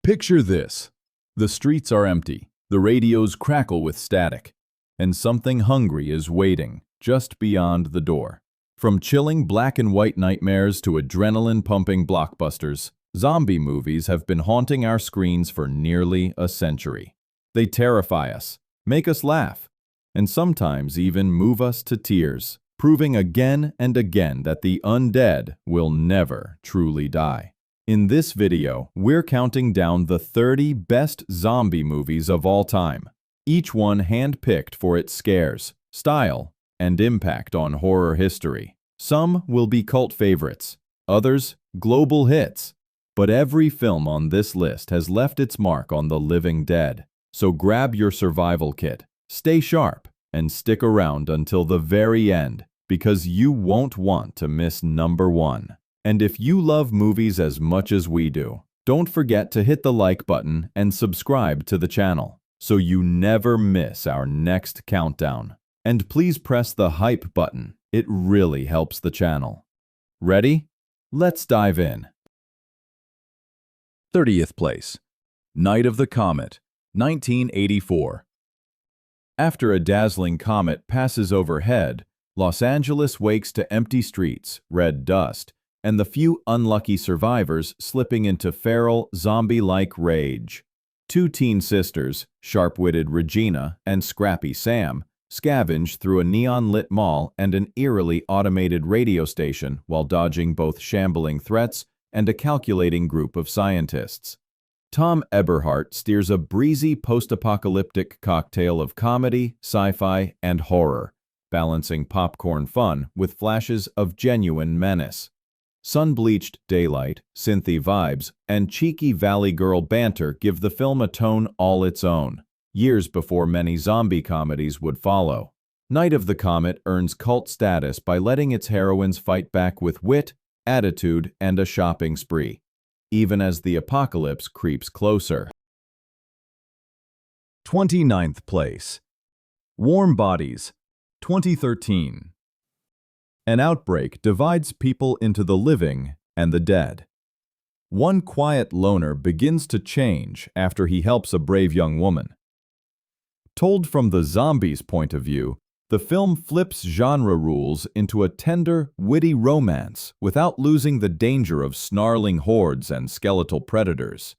Picture this. The streets are empty, the radios crackle with static, and something hungry is waiting just beyond the door. From chilling black and white nightmares to adrenaline-pumping blockbusters, zombie movies have been haunting our screens for nearly a century. They terrify us, make us laugh, and sometimes even move us to tears, proving again and again that the undead will never truly die. In this video, we're counting down the 30 best zombie movies of all time, each one hand-picked for its scares, style, and impact on horror history. Some will be cult favorites, others global hits, but every film on this list has left its mark on the living dead. So grab your survival kit, stay sharp, and stick around until the very end, because you won't want to miss number 1. And if you love movies as much as we do, don't forget to hit the like button and subscribe to the channel so you never miss our next countdown. And please press the hype button, it really helps the channel. Ready? Let's dive in. 30th place. Night of the Comet, 1984. After a dazzling comet passes overhead, Los Angeles wakes to empty streets, red dust, and the few unlucky survivors slipping into feral, zombie-like rage. Two teen sisters, sharp-witted Regina and scrappy Sam, scavenge through a neon-lit mall and an eerily automated radio station while dodging both shambling threats and a calculating group of scientists. Tom Eberhardt steers a breezy post-apocalyptic cocktail of comedy, sci-fi, and horror, balancing popcorn fun with flashes of genuine menace. Sun-bleached daylight, synthy vibes, and cheeky Valley Girl banter give the film a tone all its own, years before many zombie comedies would follow. Night of the Comet earns cult status by letting its heroines fight back with wit, attitude, and a shopping spree, even as the apocalypse creeps closer. 29th place. Warm Bodies, 2013. An outbreak divides people into the living and the dead. One quiet loner begins to change after he helps a brave young woman. Told from the zombies' point of view, the film flips genre rules into a tender, witty romance without losing the danger of snarling hordes and skeletal predators.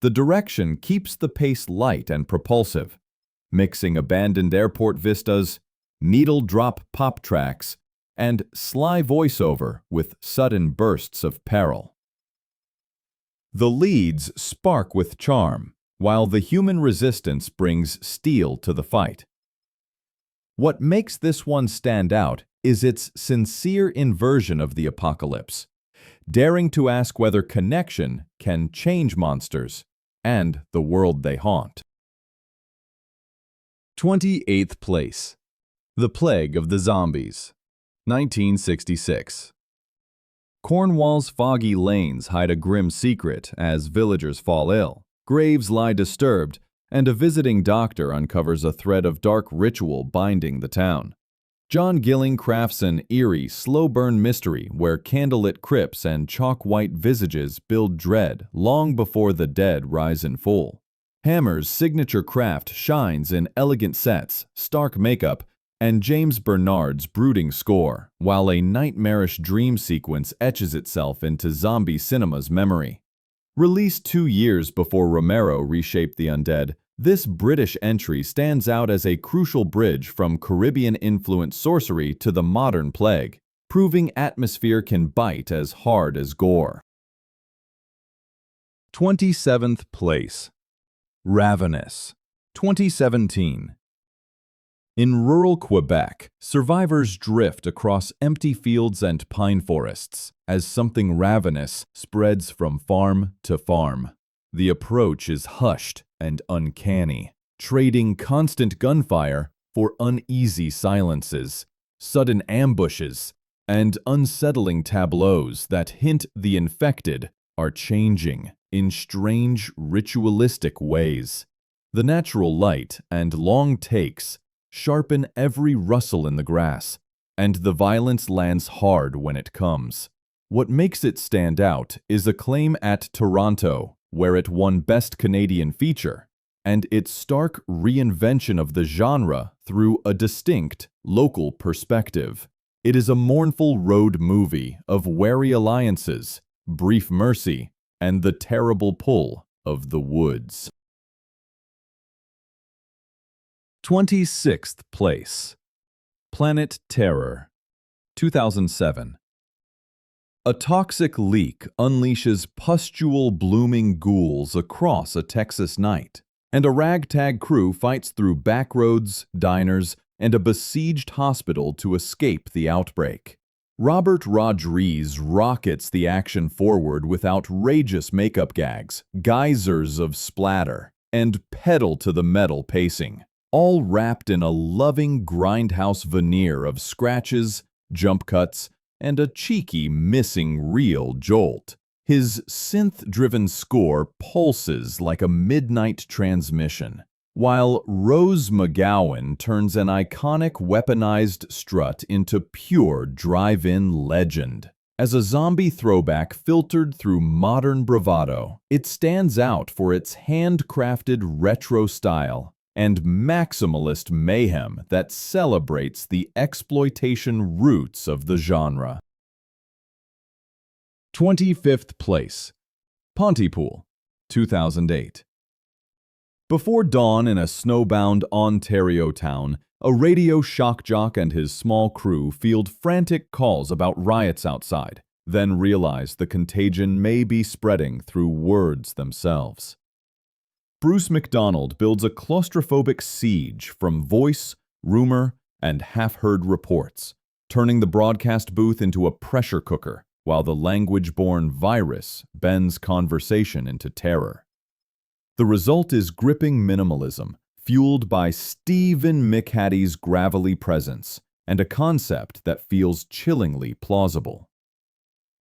The direction keeps the pace light and propulsive, mixing abandoned airport vistas, needle-drop pop tracks, and sly voiceover with sudden bursts of peril. The leads spark with charm, while the human resistance brings steel to the fight. What makes this one stand out is its sincere inversion of the apocalypse, daring to ask whether connection can change monsters and the world they haunt. 28th place. The Plague of the Zombies, 1966. Cornwall's foggy lanes hide a grim secret as villagers fall ill, graves lie disturbed, and a visiting doctor uncovers a thread of dark ritual binding the town. John Gilling crafts an eerie, slow-burn mystery where candlelit crypts and chalk-white visages build dread long before the dead rise in full. Hammer's signature craft shines in elegant sets, stark makeup, and James Bernard's brooding score, while a nightmarish dream sequence etches itself into zombie cinema's memory. Released 2 years before Romero reshaped the Undead, this British entry stands out as a crucial bridge from Caribbean-influenced sorcery to the modern plague, proving atmosphere can bite as hard as gore. 27th place. Ravenous, 2017. In rural Quebec, survivors drift across empty fields and pine forests as something ravenous spreads from farm to farm. The approach is hushed and uncanny, trading constant gunfire for uneasy silences, sudden ambushes, and unsettling tableaus that hint the infected are changing in strange, ritualistic ways. The natural light and long takes sharpen every rustle in the grass, and the violence lands hard when it comes. What makes it stand out is a claim at Toronto, where it won Best Canadian Feature, and its stark reinvention of the genre through a distinct, local perspective. It is a mournful road movie of wary alliances, brief mercy, and the terrible pull of the woods. 26th place. Planet Terror, 2007. A toxic leak unleashes pustule-blooming ghouls across a Texas night, and a ragtag crew fights through backroads, diners, and a besieged hospital to escape the outbreak. Robert Rodriguez rockets the action forward with outrageous makeup gags, geysers of splatter, and pedal-to-the-metal pacing, all wrapped in a loving grindhouse veneer of scratches, jump cuts, and a cheeky missing reel jolt. His synth-driven score pulses like a midnight transmission, while Rose McGowan turns an iconic weaponized strut into pure drive-in legend. As a zombie throwback filtered through modern bravado, it stands out for its handcrafted retro style and maximalist mayhem that celebrates the exploitation roots of the genre. 25th place. Pontypool, 2008. Before dawn in a snowbound Ontario town, a radio shock jock and his small crew field frantic calls about riots outside, then realize the contagion may be spreading through words themselves. Bruce McDonald builds a claustrophobic siege from voice, rumor, and half-heard reports, turning the broadcast booth into a pressure cooker, while the language-born virus bends conversation into terror. The result is gripping minimalism, fueled by Stephen McHattie's gravelly presence, and a concept that feels chillingly plausible.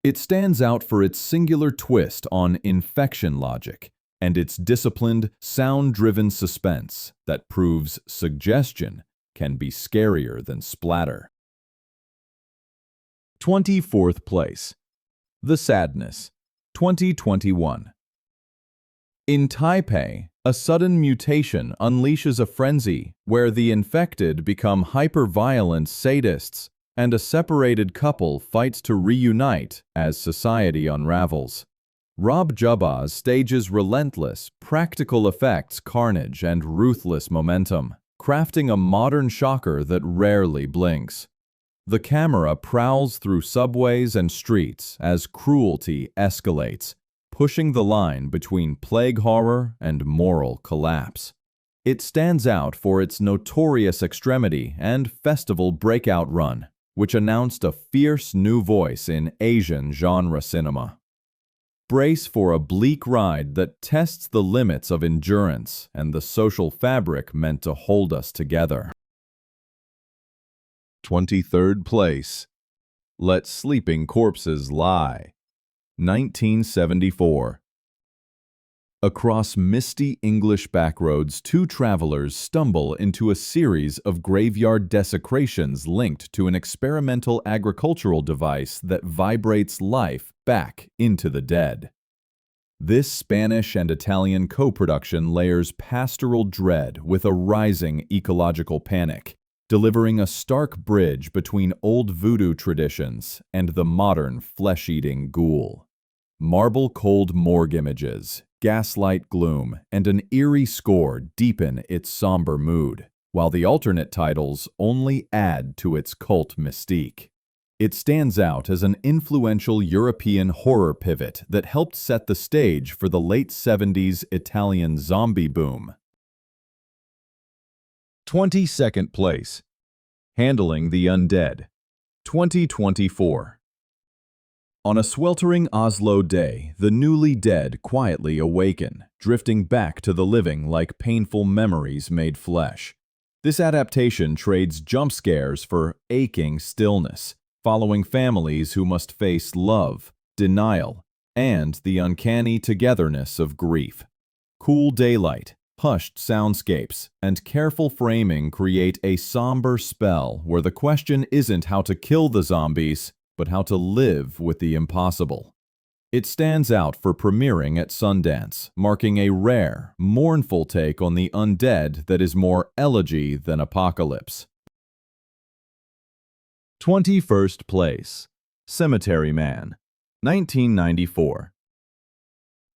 It stands out for its singular twist on infection logic, and its disciplined, sound-driven suspense that proves suggestion can be scarier than splatter. 24th place. The Sadness, 2021. In Taipei, a sudden mutation unleashes a frenzy where the infected become hyper-violent sadists, and a separated couple fights to reunite as society unravels. Rob Jubbaz stages relentless, practical effects carnage and ruthless momentum, crafting a modern shocker that rarely blinks. The camera prowls through subways and streets as cruelty escalates, pushing the line between plague horror and moral collapse. It stands out for its notorious extremity and festival breakout run, which announced a fierce new voice in Asian genre cinema. Brace for a bleak ride that tests the limits of endurance and the social fabric meant to hold us together. 23rd place. Let Sleeping Corpses Lie, 1974. Across misty English backroads, two travelers stumble into a series of graveyard desecrations linked to an experimental agricultural device that vibrates life back into the dead. This Spanish and Italian co-production layers pastoral dread with a rising ecological panic, delivering a stark bridge between old voodoo traditions and the modern flesh-eating ghoul. Marble-cold morgue images, gaslight gloom, and an eerie score deepen its somber mood, while the alternate titles only add to its cult mystique. It stands out as an influential European horror pivot that helped set the stage for the late 70s Italian zombie boom. 22nd place. Handling the Undead, 2024. On a sweltering Oslo day, the newly dead quietly awaken, drifting back to the living like painful memories made flesh. This adaptation trades jump scares for aching stillness, following families who must face love, denial, and the uncanny togetherness of grief. Cool daylight, hushed soundscapes, and careful framing create a somber spell where the question isn't how to kill the zombies, but how to live with the impossible. It stands out for premiering at Sundance, marking a rare, mournful take on the undead that is more elegy than apocalypse. 21st place. Cemetery Man, 1994.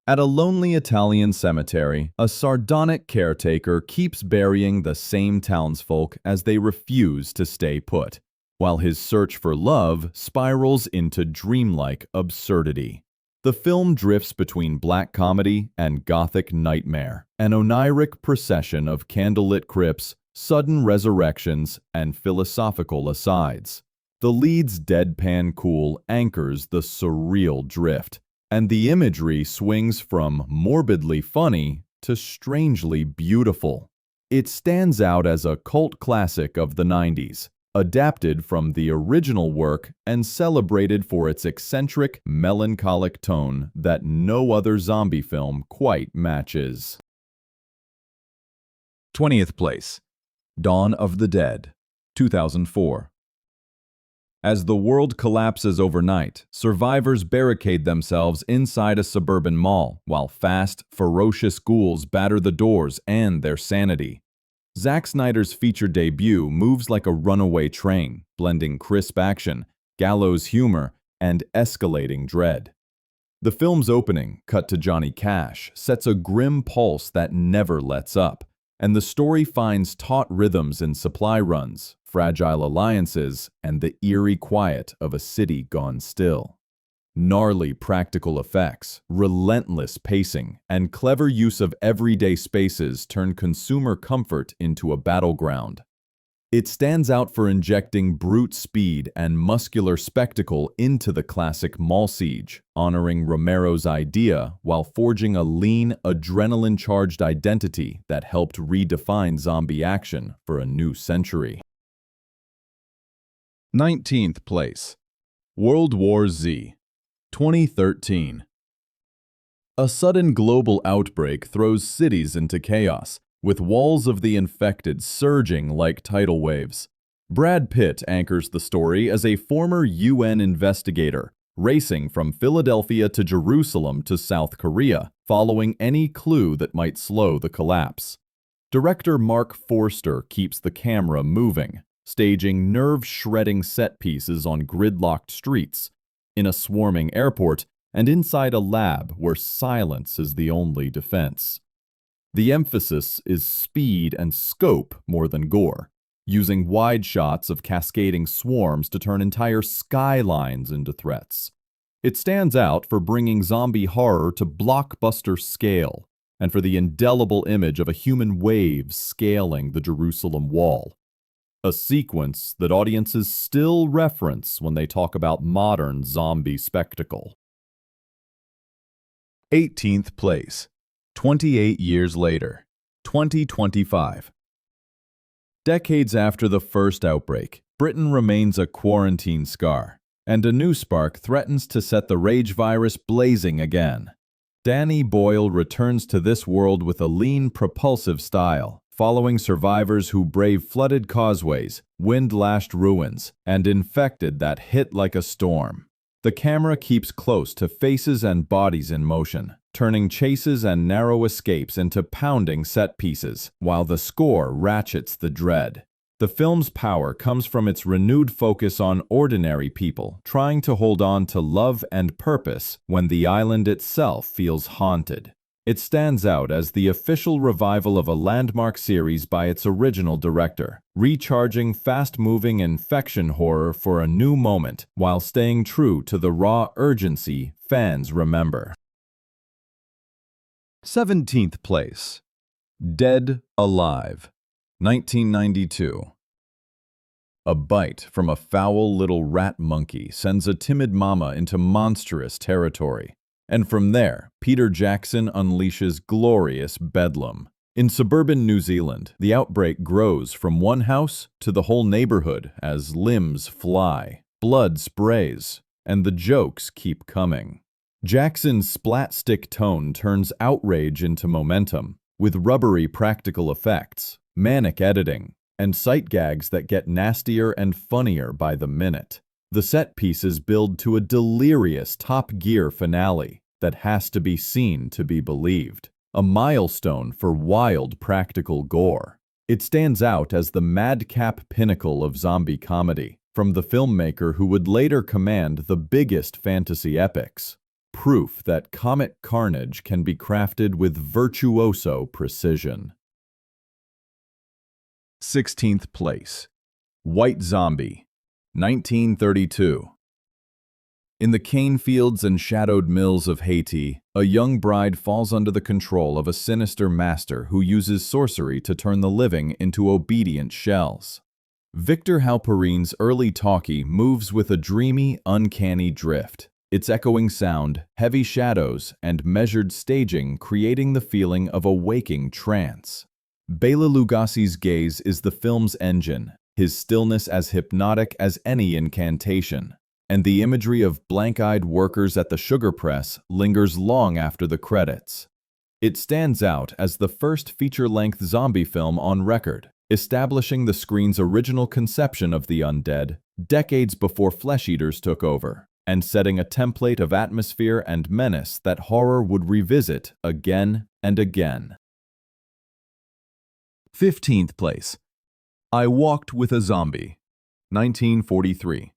At a lonely Italian cemetery, a sardonic caretaker keeps burying the same townsfolk as they refuse to stay put, while his search for love spirals into dreamlike absurdity. The film drifts between black comedy and gothic nightmare, an oniric procession of candlelit crypts, sudden resurrections, and philosophical asides. The lead's deadpan cool anchors the surreal drift, and the imagery swings from morbidly funny to strangely beautiful. It stands out as a cult classic of the 90s, adapted from the original work and celebrated for its eccentric, melancholic tone that no other zombie film quite matches. 20th place. Dawn of the Dead, 2004. As the world collapses overnight, survivors barricade themselves inside a suburban mall, while fast, ferocious ghouls batter the doors and their sanity. Zack Snyder's feature debut moves like a runaway train, blending crisp action, gallows humor, and escalating dread. The film's opening, cut to Johnny Cash, sets a grim pulse that never lets up, and the story finds taut rhythms in supply runs, fragile alliances, and the eerie quiet of a city gone still. Gnarly practical effects, relentless pacing, and clever use of everyday spaces turn consumer comfort into a battleground. It stands out for injecting brute speed and muscular spectacle into the classic mall siege, honoring Romero's idea while forging a lean, adrenaline-charged identity that helped redefine zombie action for a new century. 19th place. World War Z, 2013. A sudden global outbreak throws cities into chaos, with walls of the infected surging like tidal waves. Brad Pitt anchors the story as a former UN investigator, racing from Philadelphia to Jerusalem to South Korea, following any clue that might slow the collapse. Director Mark Forster keeps the camera moving, staging nerve-shredding set pieces on gridlocked streets, in a swarming airport, and inside a lab where silence is the only defense. The emphasis is speed and scope more than gore, using wide shots of cascading swarms to turn entire skylines into threats. It stands out for bringing zombie horror to blockbuster scale, and for the indelible image of a human wave scaling the Jerusalem wall. A sequence that audiences still reference when they talk about modern zombie spectacle. 18th place. 28 years later, 2025. Decades after the first outbreak, Britain remains a quarantine scar, and a new spark threatens to set the rage virus blazing again. Danny Boyle returns to this world with a lean, propulsive style, following survivors who brave flooded causeways, wind-lashed ruins, and infected that hit like a storm. The camera keeps close to faces and bodies in motion, turning chases and narrow escapes into pounding set pieces, while the score ratchets the dread. The film's power comes from its renewed focus on ordinary people trying to hold on to love and purpose when the island itself feels haunted. It stands out as the official revival of a landmark series by its original director, recharging fast-moving infection horror for a new moment while staying true to the raw urgency fans remember. 17th place. Dead Alive, 1992. A bite from a foul little rat monkey sends a timid mama into monstrous territory. And from there, Peter Jackson unleashes glorious bedlam. In suburban New Zealand, the outbreak grows from one house to the whole neighborhood as limbs fly, blood sprays, and the jokes keep coming. Jackson's splat-stick tone turns outrage into momentum, with rubbery practical effects, manic editing, and sight gags that get nastier and funnier by the minute. The set pieces build to a delirious Top Gear finale that has to be seen to be believed, a milestone for wild practical gore. It stands out as the madcap pinnacle of zombie comedy, from the filmmaker who would later command the biggest fantasy epics. Proof that Comet carnage can be crafted with virtuoso precision. 16th place. White Zombie, 1932. In the cane fields and shadowed mills of Haiti, a young bride falls under the control of a sinister master who uses sorcery to turn the living into obedient shells. Victor Halperin's early talkie moves with a dreamy, uncanny drift, its echoing sound, heavy shadows, and measured staging creating the feeling of a waking trance. Bela Lugosi's gaze is the film's engine, his stillness as hypnotic as any incantation, and the imagery of blank-eyed workers at the sugar press lingers long after the credits. It stands out as the first feature-length zombie film on record, establishing the screen's original conception of the undead decades before flesh-eaters took over, and setting a template of atmosphere and menace that horror would revisit again and again. 15th place. I Walked with a Zombie, 1943.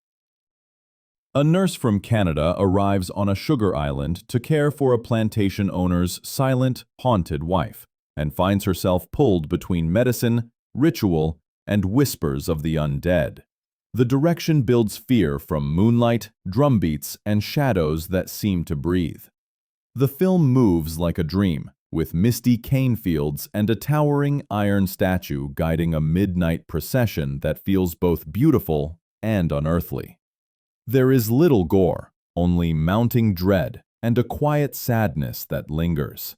A nurse from Canada arrives on a sugar island to care for a plantation owner's silent, haunted wife, and finds herself pulled between medicine, ritual, and whispers of the undead. The direction builds fear from moonlight, drumbeats, and shadows that seem to breathe. The film moves like a dream, with misty cane fields and a towering iron statue guiding a midnight procession that feels both beautiful and unearthly. There is little gore, only mounting dread and a quiet sadness that lingers.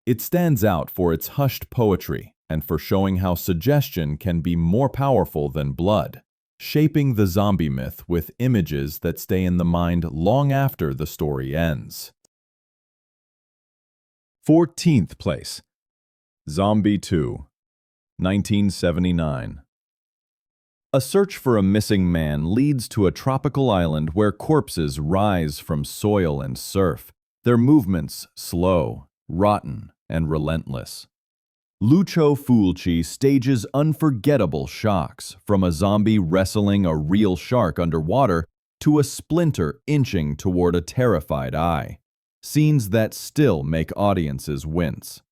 It stands out for its hushed poetry and for showing how suggestion can be more powerful than blood, shaping the zombie myth with images that stay in the mind long after the story ends. 14th place. Zombie 2, 1979. A search for a missing man leads to a tropical island where corpses rise from soil and surf, their movements slow, rotten, and relentless. Lucio Fulci stages unforgettable shocks, from a zombie wrestling a real shark underwater to a splinter inching toward a terrified eye, scenes that still make audiences wince.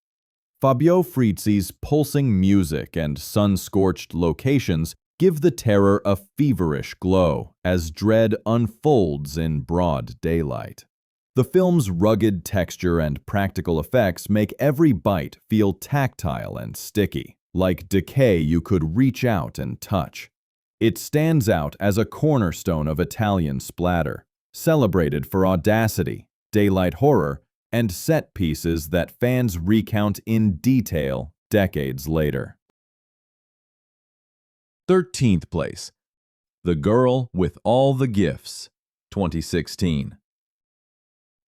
Fabio Frizzi's pulsing music and sun-scorched locations give the terror a feverish glow as dread unfolds in broad daylight. The film's rugged texture and practical effects make every bite feel tactile and sticky, like decay you could reach out and touch. It stands out as a cornerstone of Italian splatter, celebrated for audacity, daylight horror, and set pieces that fans recount in detail decades later. 13th place. The Girl with All the Gifts, 2016.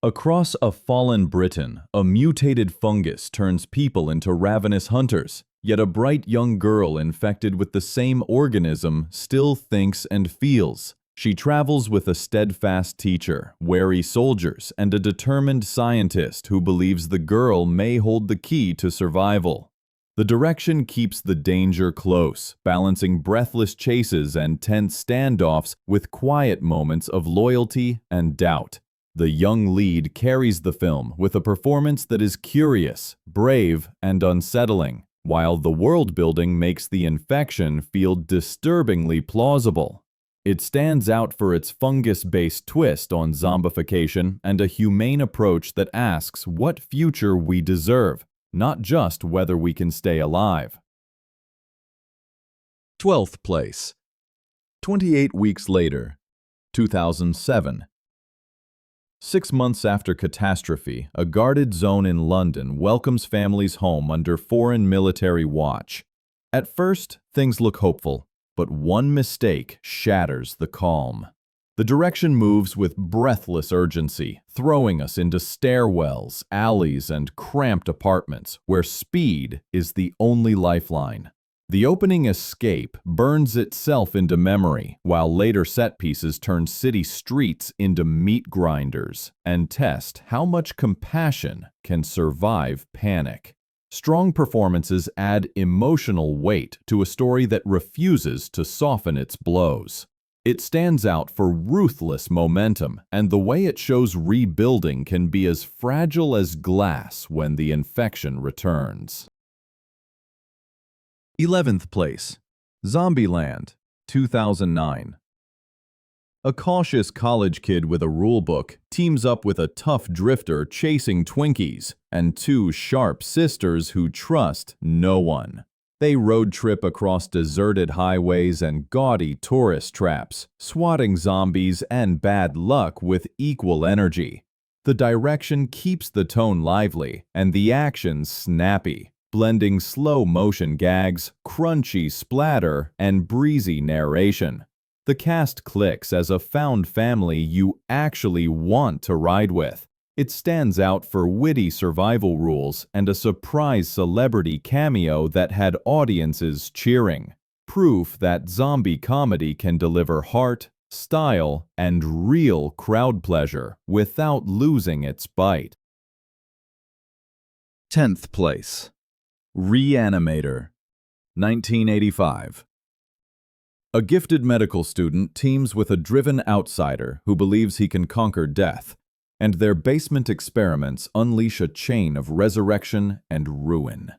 Across a fallen Britain, a mutated fungus turns people into ravenous hunters, yet a bright young girl infected with the same organism still thinks and feels. She travels with a steadfast teacher, wary soldiers, and a determined scientist who believes the girl may hold the key to survival. The direction keeps the danger close, balancing breathless chases and tense standoffs with quiet moments of loyalty and doubt. The young lead carries the film with a performance that is curious, brave, and unsettling, while the world-building makes the infection feel disturbingly plausible. It stands out for its fungus-based twist on zombification and a humane approach that asks what future we deserve, not just whether we can stay alive. 12th place. 28 Weeks Later, 2007. 6 months after catastrophe, a guarded zone in London welcomes families home under foreign military watch. At first, things look hopeful, but one mistake shatters the calm. The direction moves with breathless urgency, throwing us into stairwells, alleys, and cramped apartments where speed is the only lifeline. The opening escape burns itself into memory, while later set pieces turn city streets into meat grinders and test how much compassion can survive panic. Strong performances add emotional weight to a story that refuses to soften its blows. It stands out for ruthless momentum and the way it shows rebuilding can be as fragile as glass when the infection returns. 11th place, Zombieland, 2009. A cautious college kid with a rulebook teams up with a tough drifter chasing Twinkies and two sharp sisters who trust no one. They road trip across deserted highways and gaudy tourist traps, swatting zombies and bad luck with equal energy. The direction keeps the tone lively and the action snappy, blending slow-motion gags, crunchy splatter, and breezy narration. The cast clicks as a found family you actually want to ride with. It stands out for witty survival rules and a surprise celebrity cameo that had audiences cheering. Proof that zombie comedy can deliver heart, style, and real crowd pleasure without losing its bite. 10th place, Re-Animator, 1985. A gifted medical student teams with a driven outsider who believes he can conquer death, and their basement experiments unleash a chain of resurrection and ruin.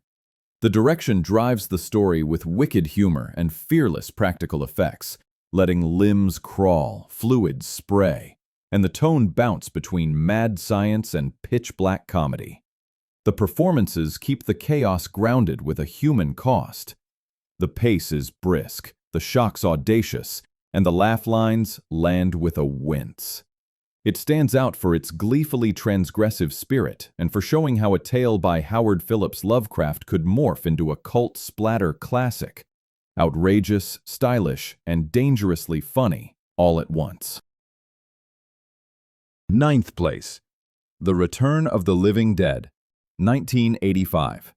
The direction drives the story with wicked humor and fearless practical effects, letting limbs crawl, fluids spray, and the tone bounce between mad science and pitch-black comedy. The performances keep the chaos grounded with a human cost. The pace is brisk, the shocks audacious, and the laugh lines land with a wince. It stands out for its gleefully transgressive spirit and for showing how a tale by Howard Phillips Lovecraft could morph into a cult splatter classic. Outrageous, stylish, and dangerously funny all at once. 9th place, The Return of the Living Dead, 1985.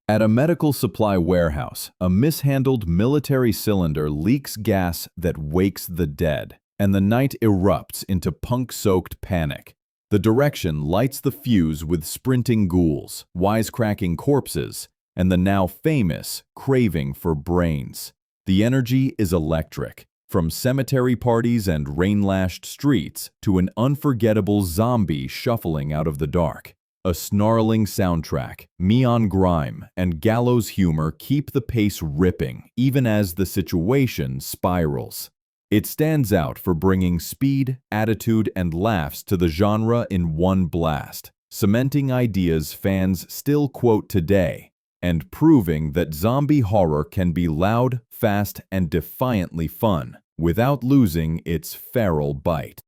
At a medical supply warehouse, a mishandled military cylinder leaks gas that wakes the dead, and the night erupts into punk-soaked panic. The direction lights the fuse with sprinting ghouls, wisecracking corpses, and the now famous craving for brains. The energy is electric, from cemetery parties and rain-lashed streets to an unforgettable zombie shuffling out of the dark. A snarling soundtrack, neon grime, and gallows humor keep the pace ripping even as the situation spirals. It stands out for bringing speed, attitude, and laughs to the genre in one blast, cementing ideas fans still quote today, and proving that zombie horror can be loud, fast, and defiantly fun, without losing its feral bite.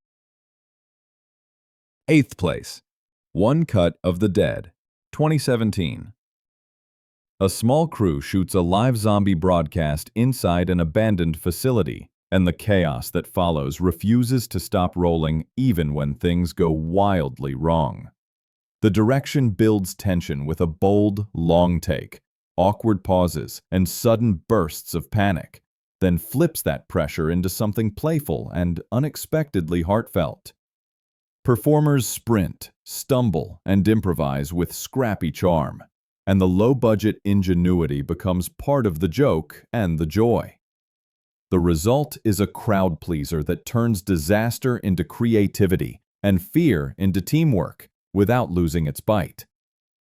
8th place, One Cut of the Dead, 2017. A small crew shoots a live zombie broadcast inside an abandoned facility, and the chaos that follows refuses to stop rolling even when things go wildly wrong. The direction builds tension with a bold, long take, awkward pauses, and sudden bursts of panic, then flips that pressure into something playful and unexpectedly heartfelt. Performers sprint, stumble, and improvise with scrappy charm, and the low-budget ingenuity becomes part of the joke and the joy. The result is a crowd pleaser that turns disaster into creativity and fear into teamwork without losing its bite.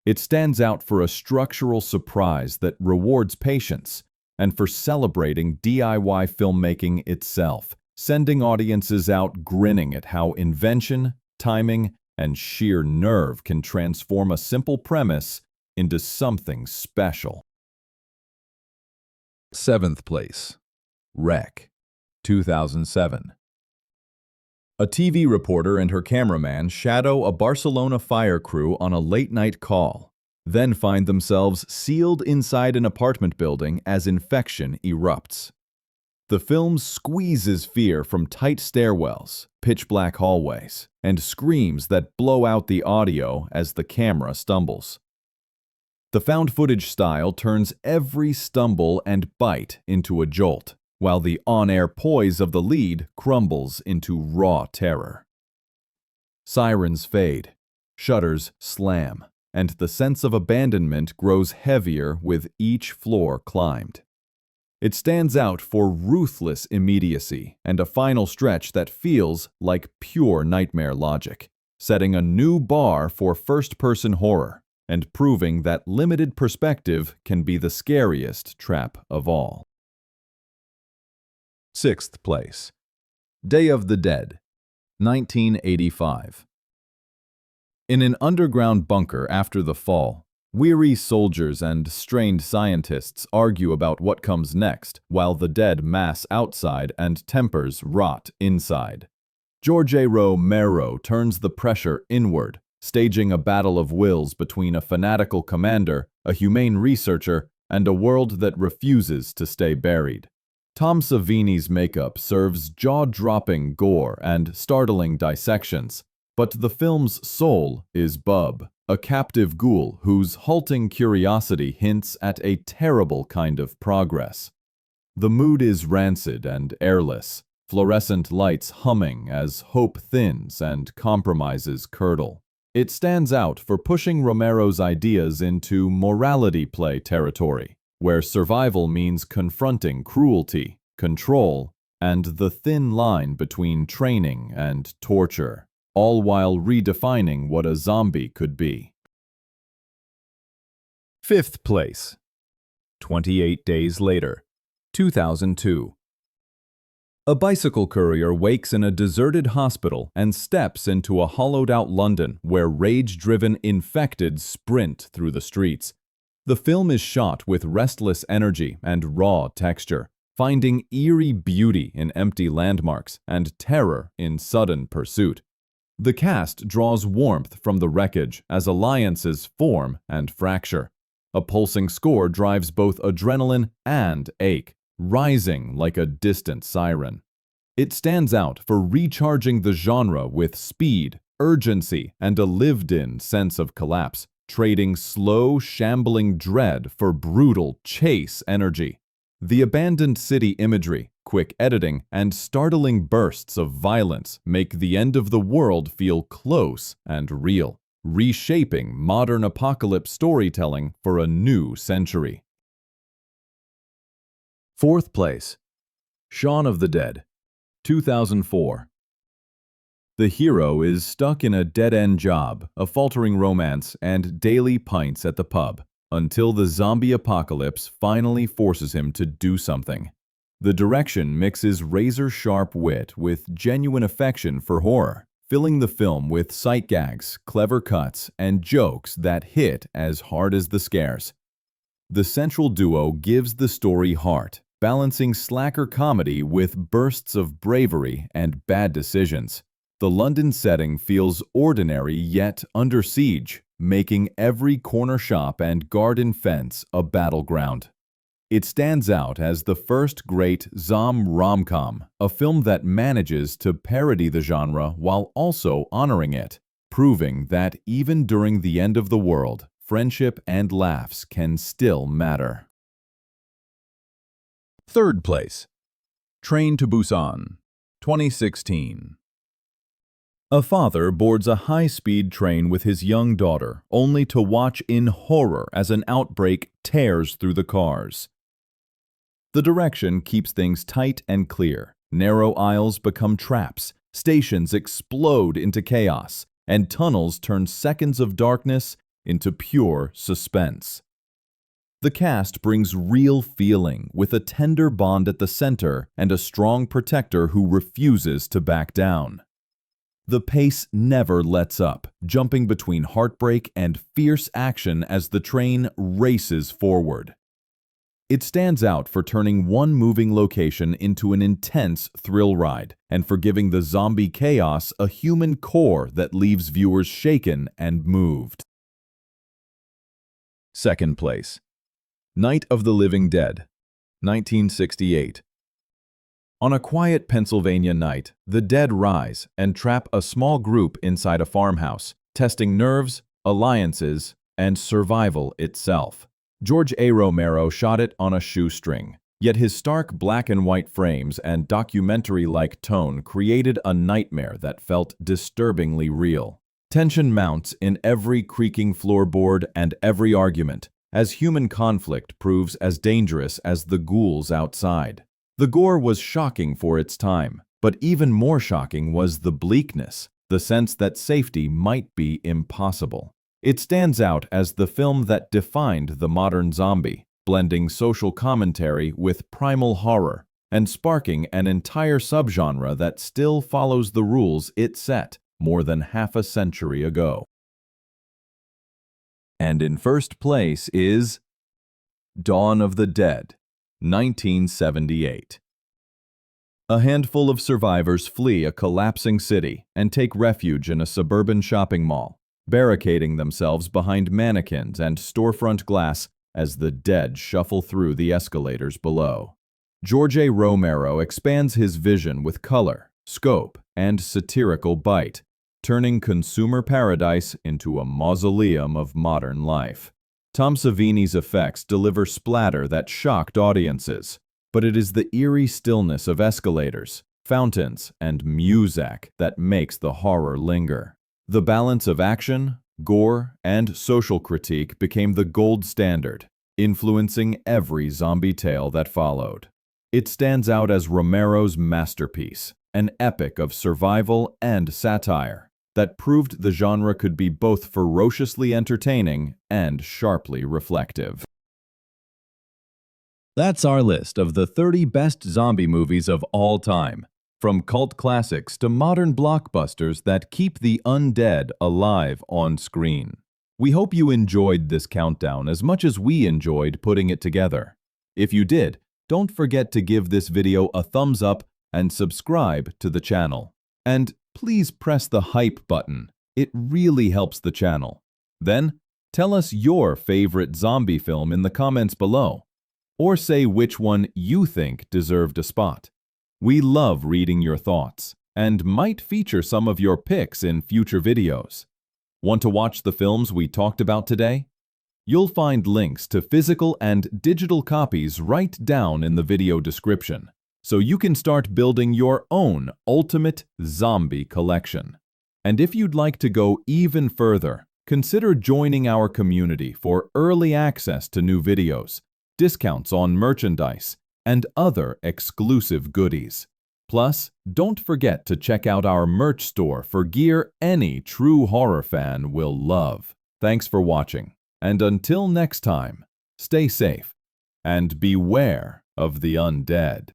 It stands out for a structural surprise that rewards patience and for celebrating DIY filmmaking itself, sending audiences out grinning at how invention, timing, and sheer nerve can transform a simple premise into something special. 7th place, Wreck, 2007. A TV reporter and her cameraman shadow a Barcelona fire crew on a late-night call, then find themselves sealed inside an apartment building as infection erupts. The film squeezes fear from tight stairwells, pitch-black hallways, and screams that blow out the audio as the camera stumbles. The found footage style turns every stumble and bite into a jolt, while the on-air poise of the lead crumbles into raw terror. Sirens fade, shutters slam, and the sense of abandonment grows heavier with each floor climbed. It stands out for ruthless immediacy and a final stretch that feels like pure nightmare logic, setting a new bar for first-person horror and proving that limited perspective can be the scariest trap of all. 6th place. Day of the Dead, 1985. In an underground bunker after the fall, weary soldiers and strained scientists argue about what comes next while the dead mass outside and tempers rot inside. George A. Romero turns the pressure inward, staging a battle of wills between a fanatical commander, a humane researcher, and a world that refuses to stay buried. Tom Savini's makeup serves jaw-dropping gore and startling dissections, but the film's soul is Bub, a captive ghoul whose halting curiosity hints at a terrible kind of progress. The mood is rancid and airless, fluorescent lights humming as hope thins and compromises curdle. It stands out for pushing Romero's ideas into morality play territory, where survival means confronting cruelty, control, and the thin line between training and torture, all while redefining what a zombie could be. 5th place. 28 Days Later, 2002. A bicycle courier wakes in a deserted hospital and steps into a hollowed-out London where rage-driven infected sprint through the streets. The film is shot with restless energy and raw texture, finding eerie beauty in empty landmarks and terror in sudden pursuit. The cast draws warmth from the wreckage as alliances form and fracture. A pulsing score drives both adrenaline and ache, rising like a distant siren. It stands out for recharging the genre with speed, urgency, and a lived-in sense of collapse, trading slow, shambling dread for brutal chase energy. The abandoned city imagery, quick editing, and startling bursts of violence make the end of the world feel close and real, reshaping modern apocalypse storytelling for a new century. 4th place. Shaun of the Dead, 2004. The hero is stuck in a dead-end job, a faltering romance, and daily pints at the pub, until the zombie apocalypse finally forces him to do something. The direction mixes razor-sharp wit with genuine affection for horror, filling the film with sight gags, clever cuts, and jokes that hit as hard as the scares. The central duo gives the story heart, balancing slacker comedy with bursts of bravery and bad decisions. The London setting feels ordinary yet under siege, making every corner shop and garden fence a battleground. It stands out as the first great rom-com, a film that manages to parody the genre while also honoring it, proving that even during the end of the world, friendship and laughs can still matter. 3rd place. Train to Busan, 2016. A father boards a high-speed train with his young daughter, only to watch in horror as an outbreak tears through the cars. The direction keeps things tight and clear. Narrow aisles become traps, stations explode into chaos, and tunnels turn seconds of darkness into pure suspense. The cast brings real feeling, with a tender bond at the center and a strong protector who refuses to back down. The pace never lets up, jumping between heartbreak and fierce action as the train races forward. It stands out for turning one moving location into an intense thrill ride and for giving the zombie chaos a human core that leaves viewers shaken and moved. 2nd place. Night of the Living Dead, 1968. On a quiet Pennsylvania night, the dead rise and trap a small group inside a farmhouse, testing nerves, alliances, and survival itself. George A. Romero shot it on a shoestring, yet his stark black and white frames and documentary-like tone created a nightmare that felt disturbingly real. Tension mounts in every creaking floorboard and every argument, as human conflict proves as dangerous as the ghouls outside. The gore was shocking for its time, but even more shocking was the bleakness, the sense that safety might be impossible. It stands out as the film that defined the modern zombie, blending social commentary with primal horror, and sparking an entire subgenre that still follows the rules it set more than half a century ago. And in first place is Dawn of the Dead, 1978. A handful of survivors flee a collapsing city and take refuge in a suburban shopping mall, barricading themselves behind mannequins and storefront glass as the dead shuffle through the escalators below. George A. Romero expands his vision with color, scope, and satirical bite, turning consumer paradise into a mausoleum of modern life. Tom Savini's effects deliver splatter that shocked audiences, but it is the eerie stillness of escalators, fountains, and music that makes the horror linger. The balance of action, gore, and social critique became the gold standard, influencing every zombie tale that followed. It stands out as Romero's masterpiece, an epic of survival and satire that proved the genre could be both ferociously entertaining and sharply reflective. That's our list of the 30 best zombie movies of all time, from cult classics to modern blockbusters that keep the undead alive on screen. We hope you enjoyed this countdown as much as we enjoyed putting it together. If you did, don't forget to give this video a thumbs up and subscribe to the channel. And please press the hype button. It really helps the channel. Then, tell us your favorite zombie film in the comments below, or say which one you think deserved a spot. We love reading your thoughts, and might feature some of your picks in future videos. Want to watch the films we talked about today? You'll find links to physical and digital copies right down in the video description, so you can start building your own ultimate zombie collection. And if you'd like to go even further, consider joining our community for early access to new videos, discounts on merchandise, and other exclusive goodies. Plus, don't forget to check out our merch store for gear any true horror fan will love. Thanks for watching, and until next time, stay safe and beware of the undead.